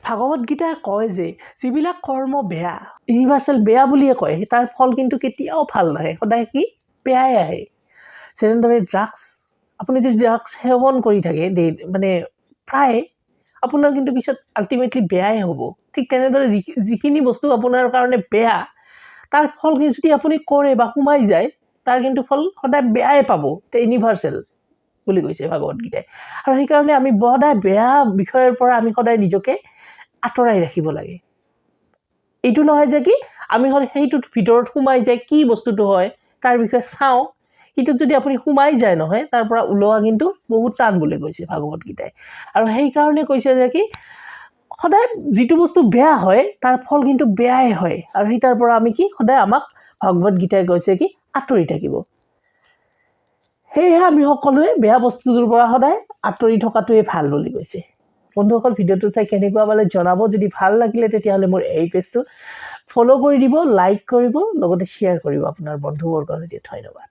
ভাগৱত গীতাই কয় যে যিবিলাক কৰ্ম বেয়া ইউনিভাৰ্চেল বেয়া বুলিয়ে কয় তাৰ ফল কিন্তু কেতিয়াও ভাল নাহে সদায় কি বেয়াই আহে যেনেদৰে ড্ৰাগছ আপুনি যদি ড্ৰাগছ সেৱন কৰি থাকে মানে প্ৰায় আপোনাৰ কিন্তু পিছত আল্টিমেটলি বেয়াই হ'ব ঠিক তেনেদৰে যিখিনি বস্তু আপোনাৰ কাৰণে বেয়া তাৰ ফল যদি আপুনি কৰে বা সোমাই যায় তাৰ কিন্তু ফল সদায় বেয়াই পাব তে ইউনিভাৰ্চেল বুলি কৈছে ভাগৱত গীতাই আৰু সেইকাৰণে আমি সদায় বেয়া বিষয়ৰ পৰা আমি সদায় নিজকে আঁতৰাই ৰাখিব লাগে এইটো নহয় যে কি আমি সেইটোৰ ভিতৰত সোমাই যায় কি বস্তুটো হয় তাৰ বিষয়ে চাওঁ কিন্তু যদি আপুনি সোমাই যায় নহয় তাৰ পৰা ওলোৱা কিন্তু বহুত টান বুলি কৈছে ভাগৱত গীতাই আৰু সেই কাৰণে কৈছে যে কি সদায় যিটো বস্তু বেয়া হয় তাৰ ফল কিন্তু বেয়াই হয় আৰু সেইটাৰ পৰা আমি কি সদায় আমাক ভাগৱত গীতাই কৈছে কি আঁতৰি থাকিব সেয়েহে আমি সকলোৱে বেয়া বস্তুটোৰ পৰা সদায় আঁতৰি থকাটোৱে ভাল বুলি কৈছে বন্ধুসকল ভিডিঅ'টো চাই কেনেকুৱা পালে জনাব যদি ভাল লাগিলে তেতিয়াহ'লে মোৰ এই পেজটো ফ'ল' কৰি দিব লাইক কৰিব লগতে শ্বেয়াৰ কৰিব আপোনাৰ বন্ধুবৰ্গৰ সৈতে ধন্যবাদ